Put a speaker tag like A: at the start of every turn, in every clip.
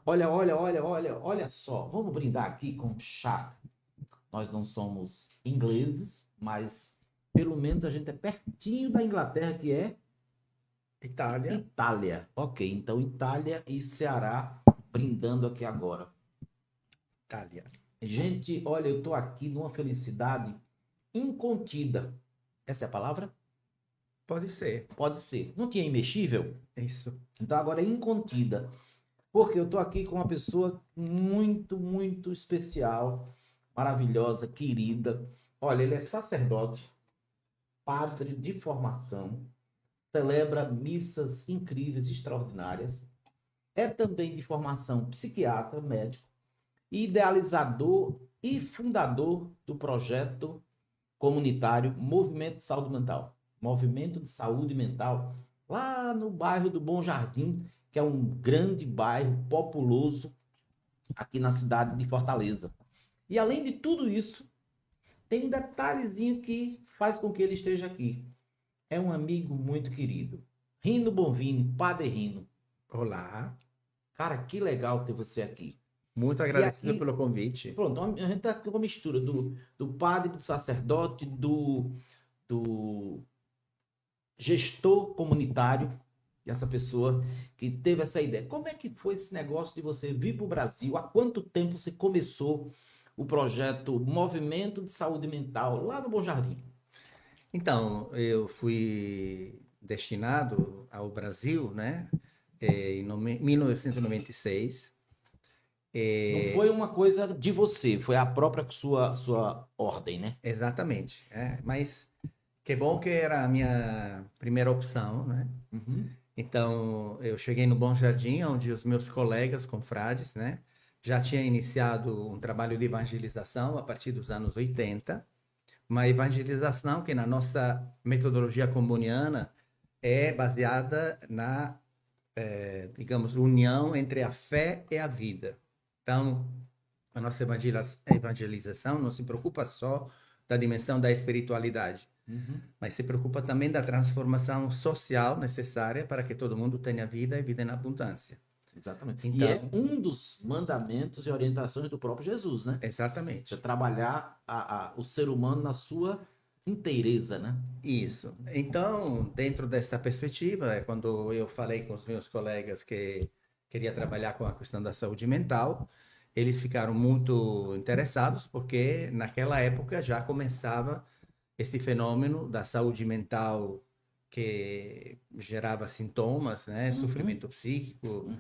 A: Olha só. Vamos brindar aqui com chá. Nós não somos ingleses, mas pelo menos a gente é pertinho da Inglaterra, que é
B: Itália.
A: Itália. Ok, então Itália e Ceará brindando aqui agora.
B: Itália.
A: Gente, olha, eu tô aqui numa felicidade incontida. Essa é a palavra?
B: Pode ser.
A: Pode ser. Não tinha imexível?
B: Isso.
A: Então agora é incontida. Porque eu tô aqui com uma pessoa muito, muito especial, maravilhosa, querida. Olha, ele é sacerdote, padre de formação, celebra missas incríveis, extraordinárias. É também de formação psiquiatra, médico, idealizador e fundador do projeto comunitário Movimento de Saúde Mental. Movimento de Saúde Mental, lá no bairro do Bom Jardim, que é um grande bairro populoso aqui na cidade de Fortaleza. E além de tudo isso, tem um detalhezinho que faz com que ele esteja aqui. É um amigo muito querido. Rino Bonvini, Padre Rino.
B: Olá.
A: Cara, que legal ter você aqui.
B: Muito
A: E
B: agradecido
A: aqui,
B: pelo convite.
A: pronto, a gente tá com uma mistura do padre, do sacerdote, do gestor comunitário, essa pessoa que teve essa ideia. Como é que foi esse negócio de você vir para o Brasil? Há quanto tempo você começou o projeto Movimento de Saúde Mental lá no Bom Jardim?
B: Então, eu fui destinado ao Brasil, né, em 1996.
A: Não foi uma coisa de você, foi a própria sua ordem, né?
B: Exatamente. Mas que bom que era a minha primeira opção, né?
A: Uhum.
B: Então, eu cheguei no Bom Jardim, onde os meus colegas confrades, né, já tinham iniciado um trabalho de evangelização a partir dos anos 80, uma evangelização que na nossa metodologia comboniana é baseada na, digamos, união entre a fé e a vida. Então, a nossa evangelização não se preocupa só da dimensão da espiritualidade,
A: Uhum.
B: mas se preocupa também da transformação social necessária para que todo mundo tenha vida e vida em abundância.
A: Exatamente. E é
B: Então,
A: um dos mandamentos e orientações do próprio Jesus, né? Você
B: exatamente.
A: trabalhar o ser humano na sua inteireza, né?
B: Isso. Então, dentro desta perspectiva, é quando eu falei com os meus colegas que queria trabalhar com a questão da saúde mental, eles ficaram muito interessados, porque naquela época já começava este fenômeno da saúde mental que gerava sintomas, né?
A: Uhum.
B: Sofrimento psíquico,
A: Uhum.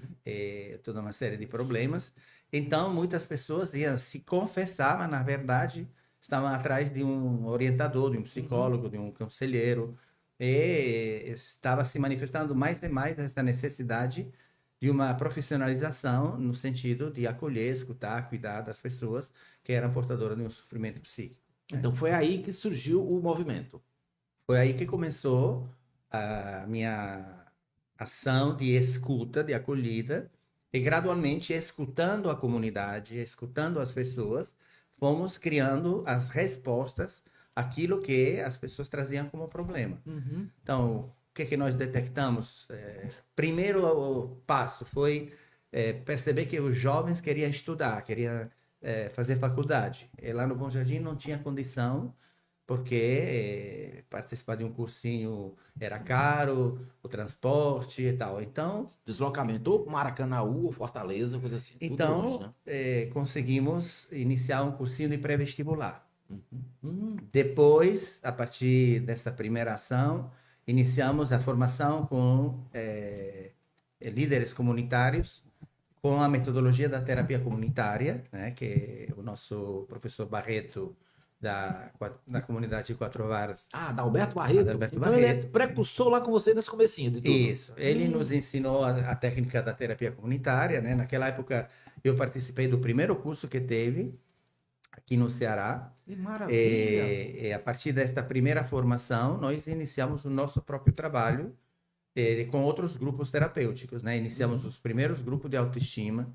B: toda uma série de problemas. Então, muitas pessoas iam se confessar, mas na verdade estavam atrás de um orientador, de um
A: Uhum.
B: psicólogo, de um conselheiro, e estava se manifestando mais e mais essa necessidade de uma profissionalização no sentido de acolher, escutar, cuidar das pessoas que eram portadoras de um sofrimento psíquico, né?
A: Então foi aí que surgiu o movimento.
B: Foi aí que começou a minha ação de escuta, de acolhida, e gradualmente, escutando a comunidade, escutando as pessoas, fomos criando as respostas àquilo que as pessoas traziam como problema.
A: Uhum.
B: Então, o que nós detectamos? Primeiro o passo foi perceber que os jovens queriam estudar, queriam fazer faculdade. E lá no Bom Jardim não tinha condição, porque participar de um cursinho era caro, o transporte e tal.
A: Deslocamento ou Maracanaú ou Fortaleza, coisa assim. Tudo longe, né?
B: Conseguimos iniciar um cursinho de pré-vestibular.
A: Uhum. Uhum.
B: Depois, a partir dessa primeira ação, iniciamos a formação com líderes comunitários, com a metodologia da terapia comunitária, né, que o nosso professor Barreto, da comunidade de Quatro Varas,
A: Ah, da Alberto Barreto.
B: Adalberto
A: Então ele é
B: Barreto.
A: precursor lá com você nesse comecinho de tudo.
B: Isso, ele nos ensinou a técnica da terapia comunitária, né? Naquela época eu participei do primeiro curso que teve aqui no Ceará.
A: Que maravilha.
B: A partir desta primeira formação, nós iniciamos o nosso próprio trabalho com outros grupos terapêuticos, né? Iniciamos os primeiros grupos de autoestima,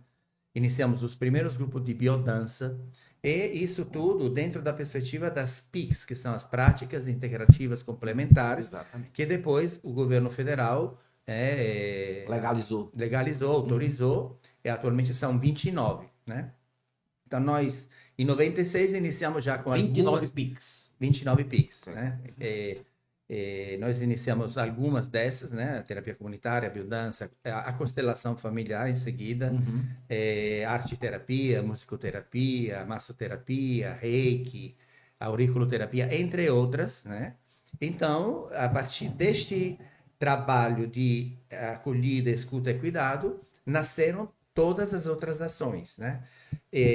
B: iniciamos os primeiros grupos de biodança, e isso tudo dentro da perspectiva das PICs, que são as práticas integrativas complementares,
A: Exatamente.
B: que depois o governo federal
A: Legalizou.
B: legalizou, autorizou, e atualmente são 29, né? Então, nós, em 96, iniciamos já com
A: 29 PICs.
B: 29 PICs, né? Nós iniciamos algumas dessas, né? A terapia comunitária, a biodança, a constelação familiar em seguida, arte-terapia, musicoterapia, massoterapia, reiki, auriculoterapia, entre outras, né? Então, a partir deste trabalho de acolhida, escuta e cuidado, nasceram todas as outras ações, né?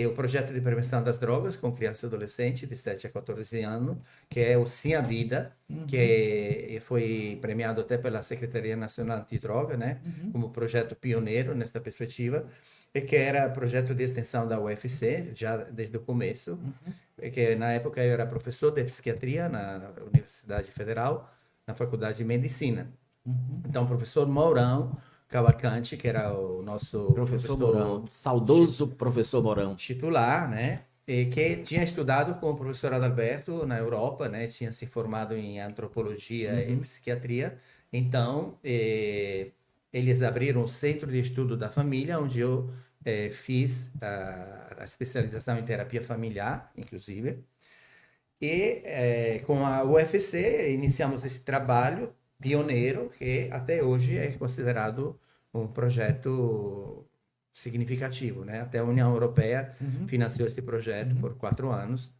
B: O projeto de prevenção das drogas com criança e adolescente de 7 a 14 anos, que é o Sim à Vida, que foi premiado até pela Secretaria Nacional Antidroga, né? Como projeto pioneiro nesta perspectiva, e que era projeto de extensão da UFC, já desde o começo, que na época eu era professor de psiquiatria na Universidade Federal, na Faculdade de Medicina. Então, o professor Mourão Cavalcante, que era o nosso
A: Professor Mourão, saudoso professor Mourão.
B: Titular, né? E que tinha estudado com o professor Adalberto na Europa, né? Tinha se formado em antropologia e psiquiatria. Então, eles abriram o Centro de Estudo da Família, onde eu fiz a especialização em terapia familiar, inclusive. E com a UFC iniciamos esse trabalho pioneiro, que até hoje é considerado um projeto significativo, né? Até a União Europeia financiou este projeto por 4 anos.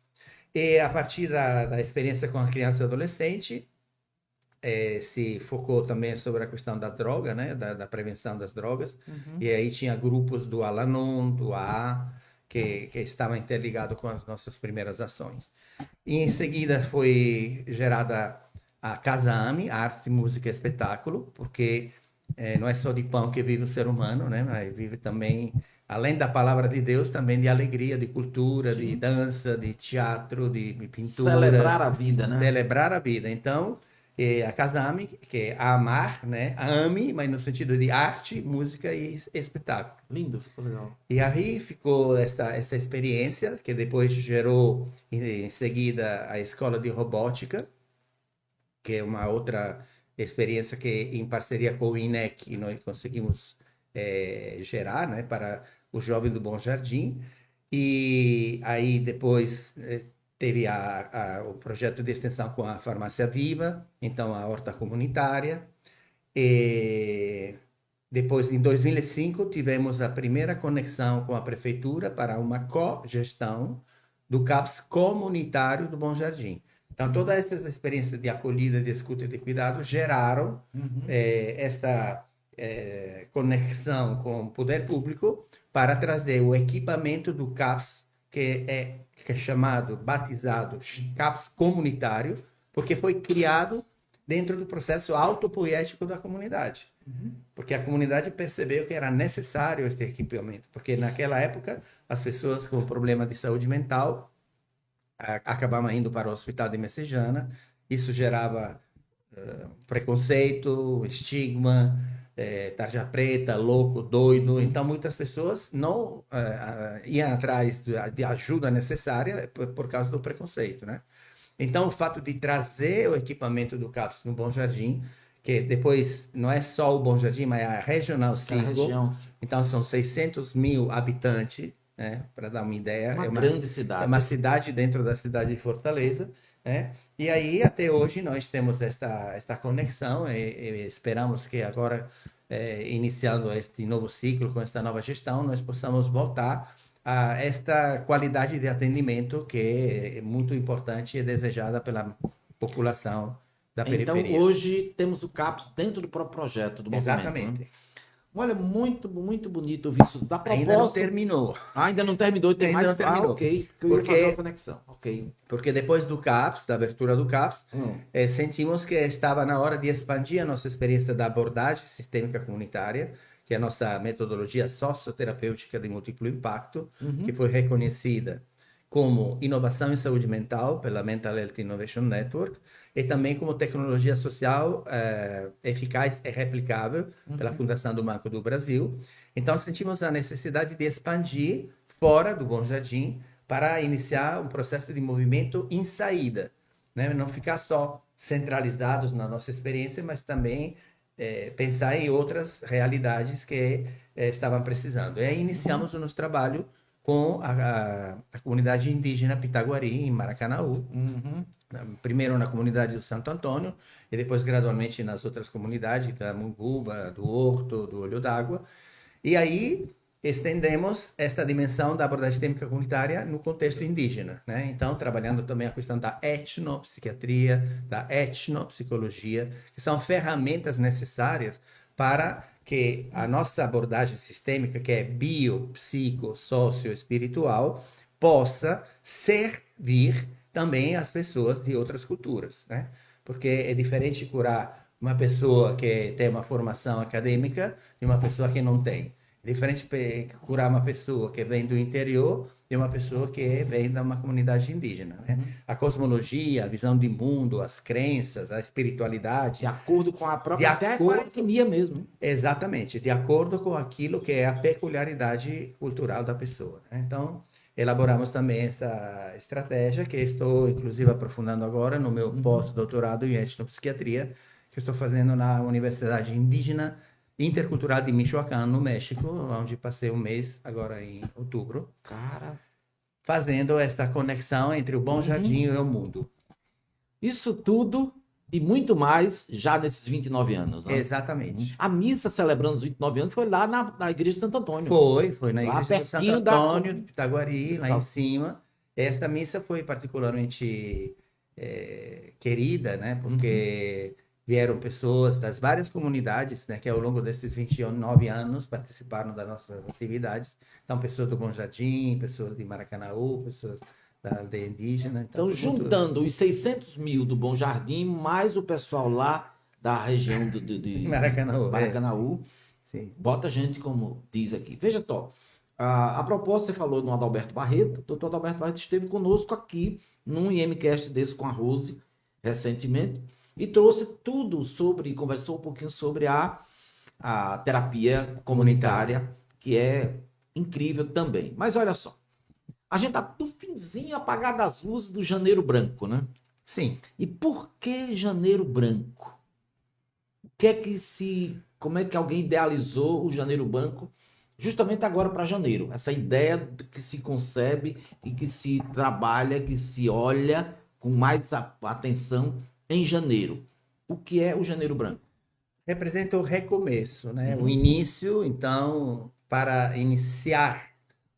B: E a partir da experiência com a criança e adolescente, se focou também sobre a questão da droga, né? Da prevenção das drogas. E aí tinha grupos do Al-Anon, do AA, que estavam interligados com as nossas primeiras ações. E em seguida foi gerada a Casa AME, Arte, Música e Espetáculo, porque não é só de pão que vive o ser humano, né? Mas vive também, além da palavra de Deus, também de alegria, de cultura, de dança, de teatro, de pintura.
A: Celebrar a vida, né?
B: Celebrar a vida. Então, a Casa AME, que é amar, né? AME, mas no sentido de arte, música e espetáculo.
A: Lindo, ficou legal.
B: E aí ficou esta experiência, que depois gerou, em seguida, a Escola de Robótica, que é uma outra experiência que, em parceria com o INEC, nós conseguimos gerar, né, para o Jovem do Bom Jardim. E aí depois teve o projeto de extensão com a Farmácia Viva, então a horta comunitária. E depois, em 2005, tivemos a primeira conexão com a prefeitura para uma cogestão do CAPS comunitário do Bom Jardim. Então, todas essas experiências de acolhida, de escuta e de cuidado geraram esta conexão com o poder público para trazer o equipamento do CAPS, que é chamado, batizado CAPS comunitário, porque foi criado dentro do processo autopoético da comunidade. Porque a comunidade percebeu que era necessário este equipamento, porque naquela época as pessoas com problema de saúde mental acabavam indo para o hospital de Messejana. Isso gerava preconceito, estigma, tarja preta, louco, doido. Então muitas pessoas não iam atrás de ajuda necessária por causa do preconceito, né? Então o fato de trazer o equipamento do CAPS no Bom Jardim, que depois não é só o Bom Jardim, mas é a Regional 5, então são 600 mil habitantes, né, para dar uma ideia.
A: Uma grande cidade.
B: É uma cidade dentro da cidade de Fortaleza, né? E aí, até hoje, nós temos esta conexão e esperamos que agora, iniciando este novo ciclo, com esta nova gestão, nós possamos voltar a esta qualidade de atendimento que é muito importante e desejada pela população da periferia.
A: Então, hoje, temos o CAPS dentro do próprio projeto do movimento.
B: Exatamente.
A: Né? Olha, muito, muito bonito ouvir isso. Da proposta...
B: Ainda não terminou.
A: Ainda não terminou, tem
B: Ainda
A: mais...
B: não terminou.
A: Ok, que eu ia fazer uma conexão. Ok.
B: Porque depois do CAPS, da abertura do CAPS, sentimos que estava na hora de expandir a nossa experiência da abordagem sistêmica comunitária, que é a nossa metodologia socioterapêutica de múltiplo impacto, que foi reconhecida como inovação em saúde mental pela Mental Health Innovation Network e também como tecnologia social eficaz e replicável pela Fundação do Banco do Brasil. Então, sentimos a necessidade de expandir fora do Bom Jardim para iniciar um processo de movimento em saída, né? Não ficar só centralizados na nossa experiência, mas também pensar em outras realidades que estavam precisando. E aí iniciamos o nosso trabalho com a comunidade indígena Pitaguari, em Maracanaú.
A: Uhum.
B: Primeiro na comunidade do Santo Antônio e depois gradualmente nas outras comunidades da Munguba, do Horto, do Olho d'Água. E aí estendemos esta dimensão da abordagem sistêmica comunitária no contexto indígena, né? Então, trabalhando também a questão da etnopsiquiatria, da etnopsicologia, que são ferramentas necessárias para que a nossa abordagem sistêmica, que é bio, psico, socio, espiritual, possa servir também às pessoas de outras culturas, né? Porque é diferente curar uma pessoa que tem uma formação acadêmica de uma pessoa que não tem. É diferente curar uma pessoa que vem do interior de uma pessoa que vem de uma comunidade indígena, né? A cosmologia, a visão de mundo, as crenças, a espiritualidade.
A: De acordo com a própria, até com a etnia mesmo.
B: Exatamente, de acordo com aquilo que é a peculiaridade cultural da pessoa, né? Então, elaboramos também essa estratégia que estou, inclusive, aprofundando agora no meu pós-doutorado em etnopsiquiatria, que estou fazendo na Universidade Indígena Intercultural de Michoacán, no México, onde passei um mês, agora em outubro,
A: Cara,
B: fazendo esta conexão entre o Bom Jardim e o mundo.
A: isso tudo e muito mais já nesses 29 anos, né?
B: Exatamente.
A: A missa celebrando os 29 anos foi lá na igreja de Santo Antônio.
B: Foi na
A: Lá
B: igreja de Santo
A: pertinho da-
B: Antônio, de Pitaguari, lá em cima. Esta missa foi particularmente querida, né? Porque vieram pessoas das várias comunidades, né? Que ao longo desses 29 anos participaram das nossas atividades. Então, pessoas do Bom Jardim, pessoas de Maracanaú, pessoas da aldeia indígena.
A: Então, juntando os 600 mil do Bom Jardim, mais o pessoal lá da região de Maracanaú,
B: sim.
A: bota gente, como diz aqui. Veja só, a propósito, você falou no Adalberto Barreto, o doutor Adalberto Barreto esteve conosco aqui, num IMCast desse com a Rose, recentemente, e trouxe tudo sobre, conversou um pouquinho sobre a terapia comunitária, que é incrível também. Mas olha só, a gente tá no finzinho apagado das luzes do Janeiro Branco, né?
B: Sim.
A: E por que Janeiro Branco? O que é que como é que alguém idealizou o Janeiro Branco justamente agora para janeiro? Essa ideia que se concebe e que se trabalha, que se olha com mais atenção em janeiro. O que é o Janeiro Branco?
B: Representa o recomeço, né? O início, então, para iniciar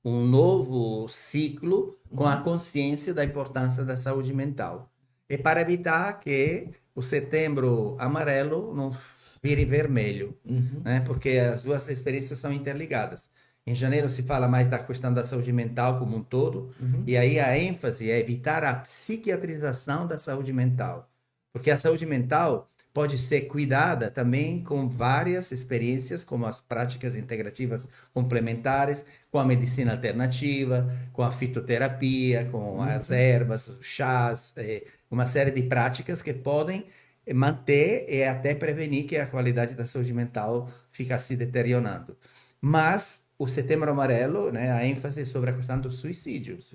B: um novo ciclo com a consciência da importância da saúde mental. E para evitar que o setembro amarelo não vire vermelho, né? Porque as duas experiências são interligadas. Em janeiro se fala mais da questão da saúde mental como um todo, e aí a ênfase é evitar a psiquiatrização da saúde mental. Porque a saúde mental pode ser cuidada também com várias experiências, como as práticas integrativas complementares, com a medicina alternativa, com a fitoterapia, com as ervas, os chás, uma série de práticas que podem manter e até prevenir que a qualidade da saúde mental fique se deteriorando. Mas o Setembro Amarelo, né, a ênfase é sobre a questão dos suicídios.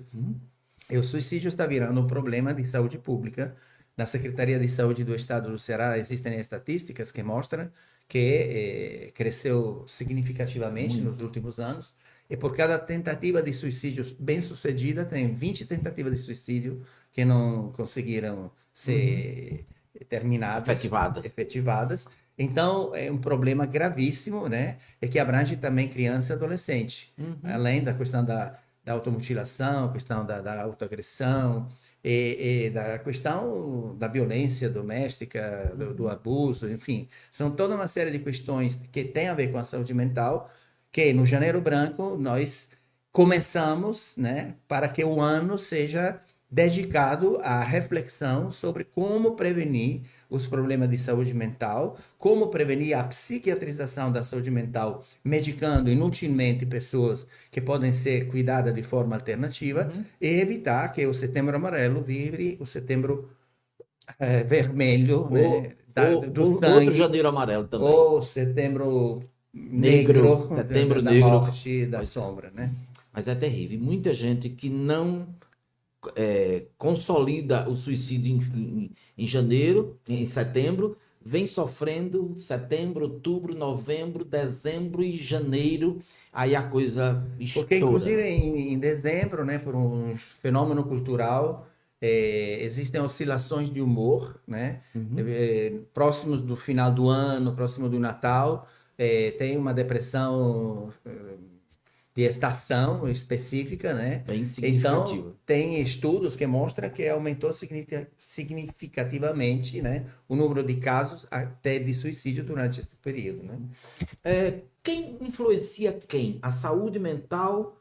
B: E o suicídio está virando um problema de saúde pública. Na Secretaria de Saúde do Estado do Ceará existem estatísticas que mostram que cresceu significativamente nos últimos anos. E por cada tentativa de suicídio bem-sucedida, tem 20 tentativas de suicídio que não conseguiram ser terminadas, efetivadas. Então, é um problema gravíssimo, né? E que abrange também criança e adolescente. Além da questão da automutilação, a questão da autoagressão, e da questão da violência doméstica, do abuso, enfim. São toda uma série de questões que têm a ver com a saúde mental, que no Janeiro Branco nós começamos, né, para que o ano seja dedicado à reflexão sobre como prevenir os problemas de saúde mental, como prevenir a psiquiatrização da saúde mental, medicando inutilmente pessoas que podem ser cuidadas de forma alternativa, e evitar que o Setembro Amarelo vire o Setembro vermelho, né, do sangue,
A: outro Janeiro Amarelo também.
B: ou Setembro Negro,
A: Setembro
B: da
A: Negro,
B: morte, da sombra, né?
A: Mas é terrível. E muita gente que não consolida o suicídio em janeiro, em setembro, vem sofrendo setembro, outubro, novembro, dezembro e janeiro, aí a coisa
B: Porque,
A: estoura.
B: inclusive, em dezembro, né, por um fenômeno cultural, existem oscilações de humor, né? Próximos do final do ano, próximo do Natal, tem uma depressão de estação específica, né?
A: Bem
B: Então,
A: significativo.
B: tem estudos que mostram que aumentou significativamente, né, o número de casos até de suicídio durante esse período, né?
A: Quem influencia quem? A saúde mental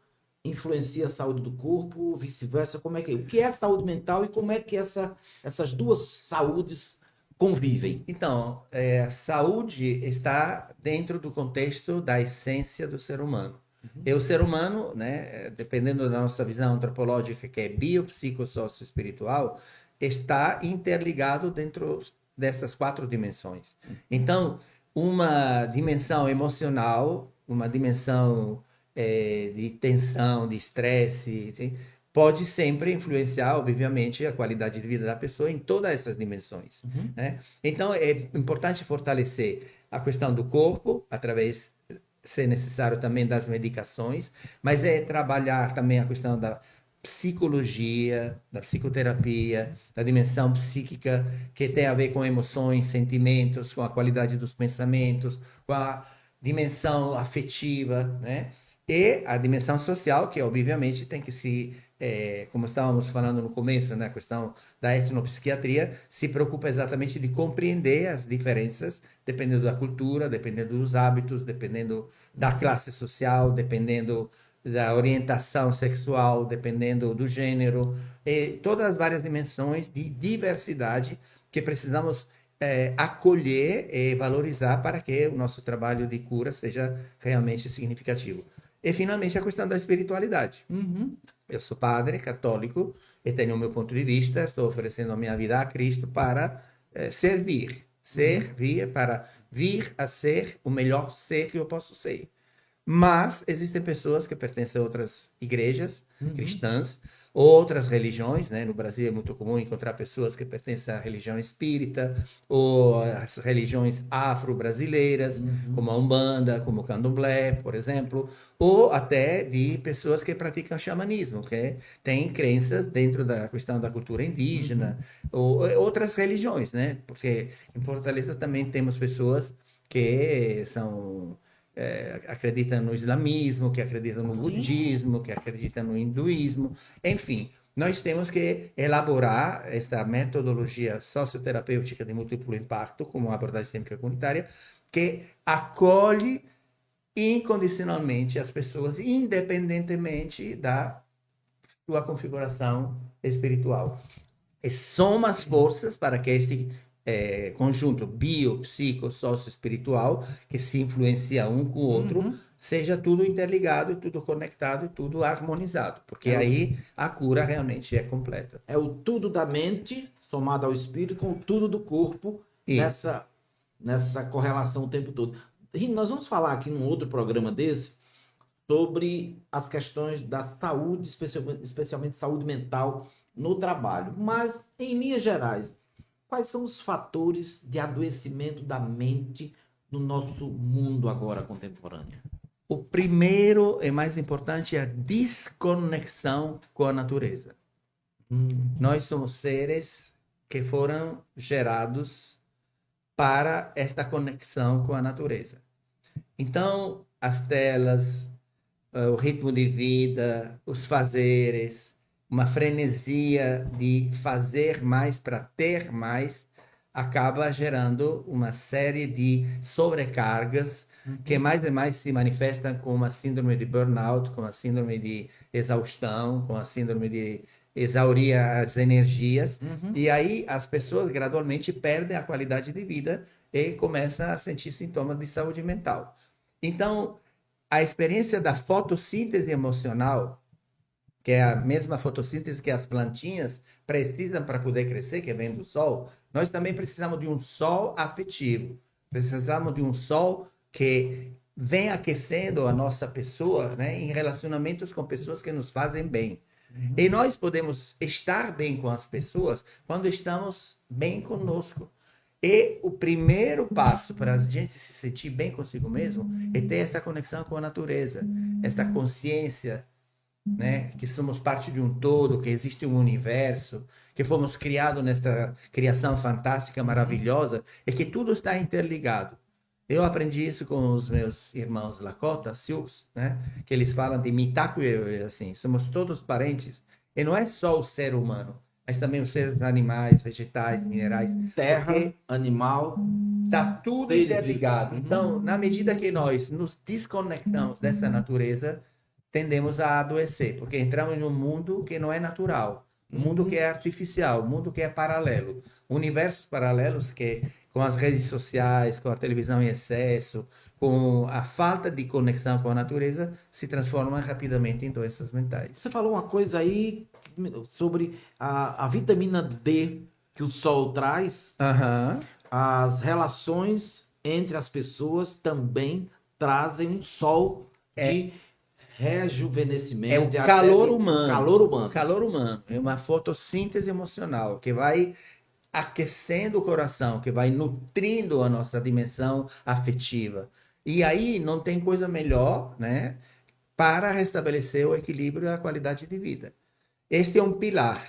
A: influencia a saúde do corpo, vice-versa? Como é que é? O que é saúde mental e como é que essas duas saúdes convivem?
B: Então, a saúde está dentro do contexto da essência do ser humano. E o ser humano, né, dependendo da nossa visão antropológica, que é biopsicossócio-espiritual, está interligado dentro dessas 4 dimensões. Então, uma dimensão emocional, uma dimensão de tensão, de estresse, assim, pode sempre influenciar, obviamente, a qualidade de vida da pessoa em todas essas dimensões, né? Então, é importante fortalecer a questão do corpo, através, se necessário, também das medicações, mas é trabalhar também a questão da psicologia, da psicoterapia, da dimensão psíquica, que tem a ver com emoções, sentimentos, com a qualidade dos pensamentos, com a dimensão afetiva, né? E a dimensão social, que obviamente tem que se, como estávamos falando no começo, né, a questão da etnopsiquiatria, se preocupa exatamente de compreender as diferenças, dependendo da cultura, dependendo dos hábitos, dependendo da classe social, dependendo da orientação sexual, dependendo do gênero, e todas as várias dimensões de diversidade que precisamos acolher e valorizar para que o nosso trabalho de cura seja realmente significativo. E, finalmente, a questão da espiritualidade. Eu sou padre católico e tenho o meu ponto de vista, estou oferecendo a minha vida a Cristo para servir, para vir a ser o melhor ser que eu posso ser. Mas existem pessoas que pertencem a outras igrejas cristãs, outras religiões, né? No Brasil é muito comum encontrar pessoas que pertencem à religião espírita ou às religiões afro-brasileiras, como a Umbanda, como o Candomblé, por exemplo, ou até de pessoas que praticam xamanismo, que têm crenças dentro da questão da cultura indígena, ou outras religiões, né? Porque em Fortaleza também temos pessoas que são acreditam no islamismo, que acreditam no budismo, que acreditam no hinduísmo, enfim. Nós temos que elaborar esta metodologia socioterapêutica de múltiplo impacto, como uma abordagem sistêmica comunitária, que acolhe incondicionalmente as pessoas, independentemente da sua configuração espiritual. E soma as forças para que este conjunto bio, psico, sócio espiritual, que se influencia um com o outro, seja tudo interligado, tudo conectado, tudo harmonizado, porque aí a cura realmente é completa.
A: É o tudo da mente somado ao espírito com o tudo do corpo nessa correlação o tempo todo. Rino, nós vamos falar aqui num outro programa desse sobre as questões da saúde, especialmente saúde mental no trabalho. Mas, em linhas gerais, quais são os fatores de adoecimento da mente no nosso mundo agora contemporâneo?
B: O primeiro e mais importante é a desconexão com a natureza. Nós somos seres que foram gerados para esta conexão com a natureza. Então, as telas, o ritmo de vida, os fazeres, uma frenesia de fazer mais para ter mais, acaba gerando uma série de sobrecargas que mais e mais se manifestam com uma síndrome de burnout, com a síndrome de exaustão, com a síndrome de exaurir as energias. E aí as pessoas gradualmente perdem a qualidade de vida e começam a sentir sintomas de saúde mental. Então, a experiência da fotossíntese emocional, que é a mesma fotossíntese que as plantinhas precisam para poder crescer, que vem do sol, nós também precisamos de um sol afetivo. Precisamos de um sol que vem aquecendo a nossa pessoa, né, em relacionamentos com pessoas que nos fazem bem. E nós podemos estar bem com as pessoas quando estamos bem conosco. E o primeiro passo para a gente se sentir bem consigo mesmo é ter esta conexão com a natureza, esta consciência, né, que somos parte de um todo, que existe um universo, que fomos criados nesta criação fantástica, maravilhosa, e que tudo está interligado. Eu aprendi isso com os meus irmãos Lakota, Sioux, né, que eles falam de mitaku, assim, somos todos parentes, e não é só o ser humano, mas também os seres animais, vegetais, minerais,
A: Terra,
B: porque
A: animal,
B: está tudo
A: seres
B: interligado.
A: vivos.
B: Então, na medida que nós nos desconectamos dessa natureza, tendemos a adoecer, porque entramos em um mundo que não é natural, um mundo que é artificial, um mundo que é paralelo, universos paralelos que, com as redes sociais, com a televisão em excesso, com a falta de conexão com a natureza, se transformam rapidamente em doenças mentais.
A: Você falou uma coisa aí sobre a vitamina D que o sol traz.
B: Aham.
A: As relações entre as pessoas também trazem um sol de rejuvenescimento.
B: É o
A: e até
B: calor
A: de
B: humano.
A: Calor humano.
B: Calor humano. É uma fotossíntese emocional que vai aquecendo o coração, que vai nutrindo a nossa dimensão afetiva. E aí não tem coisa melhor, né, para restabelecer o equilíbrio e a qualidade de vida. Este é um pilar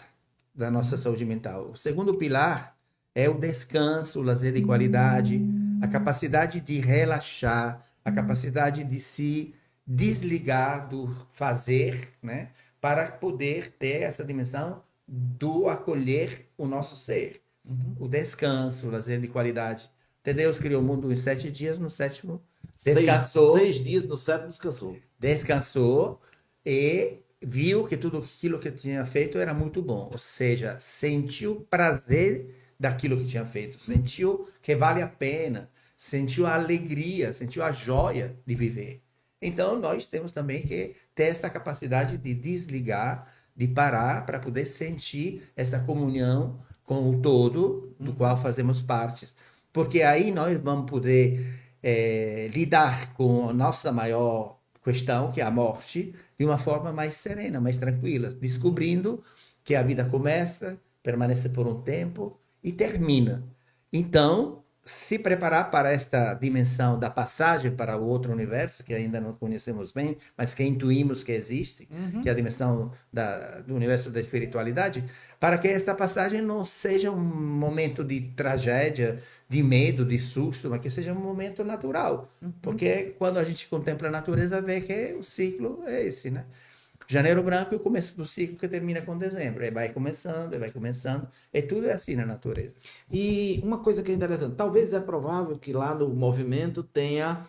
B: da nossa saúde mental. O segundo pilar é o descanso, o lazer de qualidade, a capacidade de relaxar, a capacidade de se desligar do fazer, né, para poder ter essa dimensão do acolher o nosso ser. O descanso, o lazer de qualidade. Até Deus criou o mundo em 7 dias, no sétimo descansou.
A: 6 dias no sétimo descansou.
B: Descansou e viu que tudo aquilo que tinha feito era muito bom. Ou seja, sentiu prazer daquilo que tinha feito, sentiu que vale a pena, sentiu a alegria, sentiu a joia de viver. Então, nós temos também que ter essa capacidade de desligar, de parar para poder sentir essa comunhão com o todo do qual fazemos parte. Porque aí nós vamos poder lidar com a nossa maior questão, que é a morte, de uma forma mais serena, mais tranquila, descobrindo que a vida começa, permanece por um tempo e termina. Então, se preparar para esta dimensão da passagem para o outro universo, que ainda não conhecemos bem, mas que intuímos que existe, que é a dimensão do universo da espiritualidade, para que esta passagem não seja um momento de tragédia, de medo, de susto, mas que seja um momento natural. Porque quando a gente contempla a natureza, vê que o ciclo é esse, né? Janeiro branco é o começo do ciclo que termina com dezembro. Aí vai começando, aí vai começando. E tudo é assim na natureza.
A: E uma coisa que é interessante, talvez é provável que lá no movimento tenha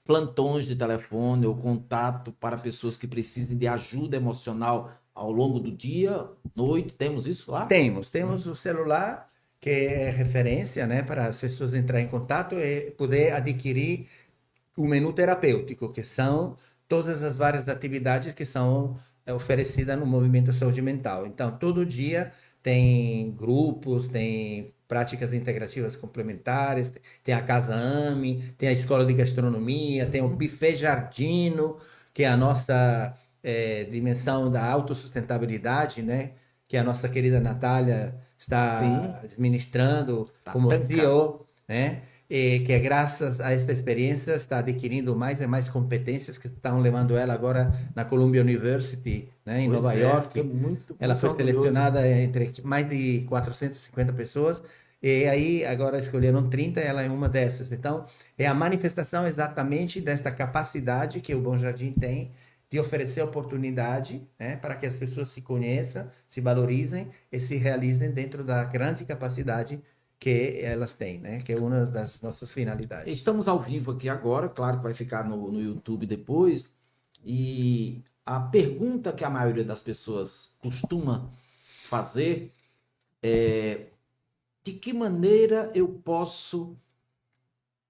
A: plantões de telefone ou contato para pessoas que precisem de ajuda emocional ao longo do dia, noite. Temos isso lá?
B: Temos o celular, que é referência, né, para as pessoas entrarem em contato e poder adquirir o menu terapêutico, que são todas as várias atividades que são oferecidas no Movimento Saúde Mental. Então, todo dia tem grupos, tem práticas integrativas complementares, tem a Casa AME, tem a Escola de Gastronomia, tem o Buffet Jardino, que é a nossa dimensão da autossustentabilidade, né? Que a nossa querida Natália está administrando como CEO, né? E que graças a esta experiência está adquirindo mais e mais competências que estão levando ela agora na Columbia University, né, em Nova York. Ela foi selecionada entre mais de 450 pessoas e aí agora escolheram 30, ela é uma dessas. Então, é a manifestação exatamente desta capacidade que o Bom Jardim tem de oferecer oportunidade, né, para que as pessoas se conheçam, se valorizem e se realizem dentro da grande capacidade que elas têm, né? Que é uma das nossas finalidades.
A: Estamos ao vivo aqui agora, claro que vai ficar no YouTube depois. E a pergunta que a maioria das pessoas costuma fazer é: de que maneira eu posso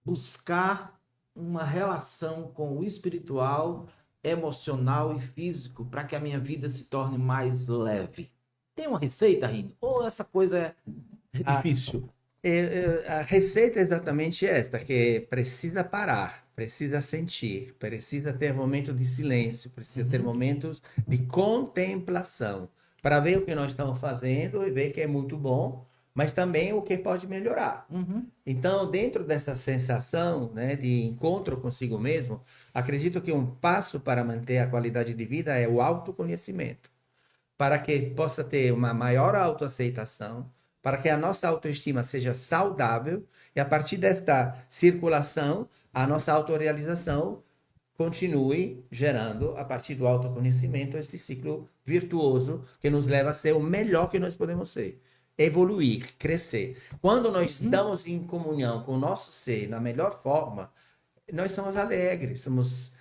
A: buscar uma relação com o espiritual, emocional e físico para que a minha vida se torne mais leve? Tem uma receita, Rini? Ou essa coisa é difícil?
B: A receita é exatamente esta, que precisa parar, precisa sentir, precisa ter momentos de silêncio, precisa ter momentos de contemplação, para ver o que nós estamos fazendo e ver que é muito bom, mas também o que pode melhorar.
A: Uhum.
B: Então, dentro dessa sensação, né, de encontro consigo mesmo, acredito que um passo para manter a qualidade de vida é o autoconhecimento, para que possa ter uma maior autoaceitação, para que a nossa autoestima seja saudável e a partir desta circulação, a nossa autorrealização continue gerando, a partir do autoconhecimento, este ciclo virtuoso que nos leva a ser o melhor que nós podemos ser. Evoluir, crescer. Quando nós estamos em comunhão com o nosso ser na melhor forma, nós somos alegres, somos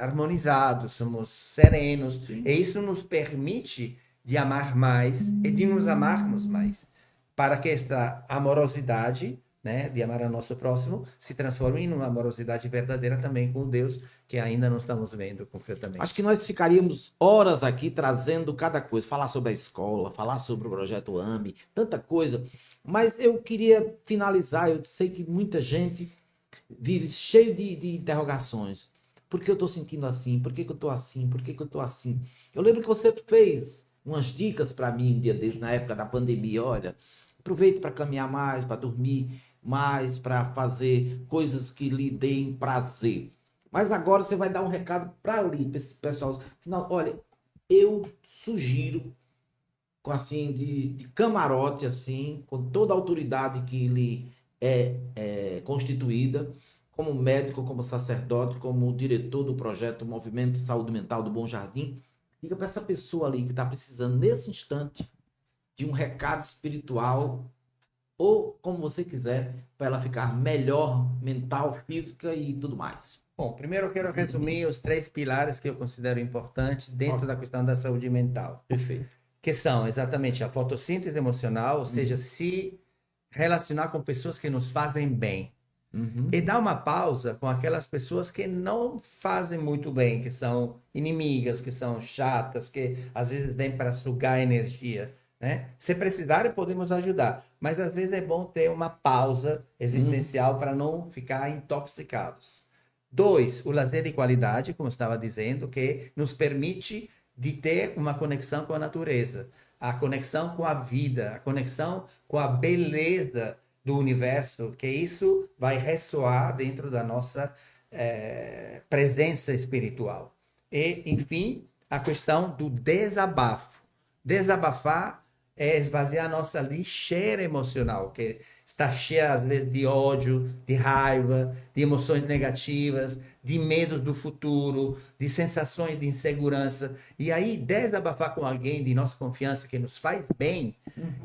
B: harmonizados, somos serenos.
A: Sim.
B: E isso nos permite de amar mais e de nos amarmos mais. Para que esta amorosidade, né, de amar ao nosso próximo, se transforme em uma amorosidade verdadeira também com Deus, que ainda não estamos vendo concretamente.
A: Acho que nós ficaríamos horas aqui trazendo cada coisa, falar sobre a escola, falar sobre o projeto AME, tanta coisa. Mas eu queria finalizar, eu sei que muita gente vive cheio de interrogações. Por que eu estou sentindo assim? Por que eu estou assim? Por que eu estou assim? Eu lembro que você fez umas dicas para mim um dia desses, na época da pandemia. Olha, aproveite para caminhar mais, para dormir mais, para fazer coisas que lhe deem prazer. Mas agora você vai dar um recado para ali, para esse pessoal. Não, olha, eu sugiro, com assim, de camarote, assim, com toda a autoridade que lhe é constituída, como médico, como sacerdote, como diretor do projeto Movimento de Saúde Mental do Bom Jardim, diga para essa pessoa ali que está precisando, nesse instante, de um recado espiritual, ou como você quiser, para ela ficar melhor mental, física e tudo mais.
B: Bom, primeiro eu quero resumir os 3 pilares que eu considero importantes dentro da questão da saúde mental.
A: Perfeito.
B: Que são exatamente a fotossíntese emocional, ou seja, se relacionar com pessoas que nos fazem bem. E dar uma pausa com aquelas pessoas que não fazem muito bem, que são inimigas, que são chatas, que às vezes vêm para sugar energia, né? Se precisarem, podemos ajudar, mas às vezes é bom ter uma pausa existencial para não ficar intoxicados. 2, o lazer de qualidade, como eu estava dizendo, que nos permite de ter uma conexão com a natureza, a conexão com a vida, a conexão com a beleza do universo, que isso vai ressoar dentro da nossa presença espiritual. E, enfim, a questão do desabafo. Desabafar é esvaziar a nossa lixeira emocional, que está cheia, às vezes, de ódio, de raiva, de emoções negativas, de medos do futuro, de sensações de insegurança. E aí, desabafar com alguém de nossa confiança que nos faz bem,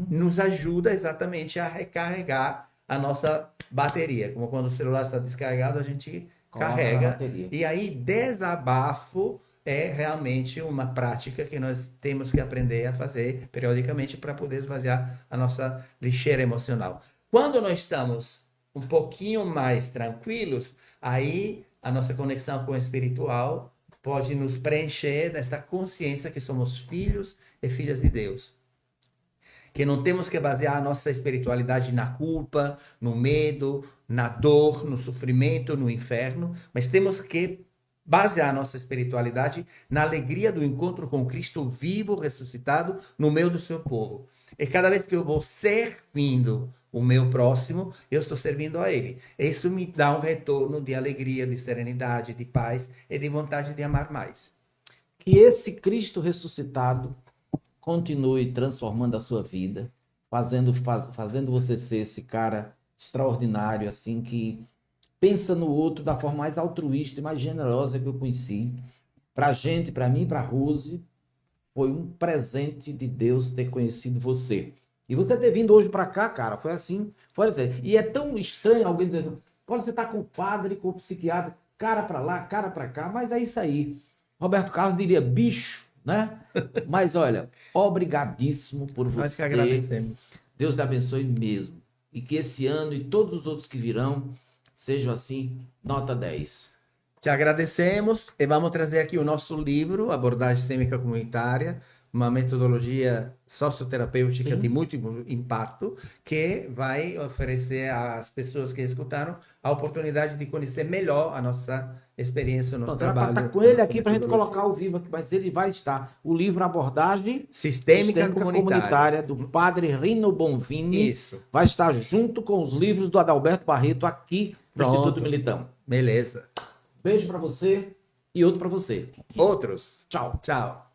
B: nos ajuda exatamente a recarregar a nossa bateria. Como quando o celular está descarregado, a gente carrega. E aí, desabafo é realmente uma prática que nós temos que aprender a fazer periodicamente para poder esvaziar a nossa lixeira emocional. Quando nós estamos um pouquinho mais tranquilos, aí a nossa conexão com o espiritual pode nos preencher nesta consciência que somos filhos e filhas de Deus. Que não temos que basear a nossa espiritualidade na culpa, no medo, na dor, no sofrimento, no inferno, mas temos que basear a nossa espiritualidade na alegria do encontro com Cristo vivo, ressuscitado, no meio do seu povo. E cada vez que eu vou servindo o meu próximo, eu estou servindo a Ele. Isso me dá um retorno de alegria, de serenidade, de paz e de vontade de amar mais.
A: Que esse Cristo ressuscitado continue transformando a sua vida, fazendo você ser esse cara extraordinário, assim, que pensa no outro da forma mais altruísta e mais generosa que eu conheci. Pra gente, pra mim, pra Rose, foi um presente de Deus ter conhecido você. E você ter vindo hoje pra cá, cara, foi assim. E é tão estranho alguém dizer assim, quando você tá com o padre, com o psiquiatra, cara pra lá, cara pra cá, mas é isso aí. Roberto Carlos diria bicho, né? Mas olha, obrigadíssimo por você.
B: Nós que agradecemos.
A: Deus te abençoe mesmo. E que esse ano e todos os outros que virão sejam assim, nota 10.
B: Te agradecemos e vamos trazer aqui o nosso livro, Abordagem Sistêmica Comunitária, uma metodologia socioterapêutica
A: Sim.
B: de muito impacto, que vai oferecer às pessoas que escutaram a oportunidade de conhecer melhor a nossa experiência, o nosso
A: Pronto, era para
B: trabalho.
A: estar com
B: a
A: ele
B: nossa
A: aqui para a gente
B: metodologia.
A: colocar ao vivo aqui, mas ele vai estar. O livro Abordagem
B: Sistêmica comunitária.
A: do padre Rino Bonvini
B: Isso.
A: vai estar junto com os livros do Adalberto Barreto aqui no
B: Pronto.
A: Instituto Militão.
B: Beleza.
A: Beijo para você e outro para você.
B: Outros.
A: Tchau.
B: Tchau.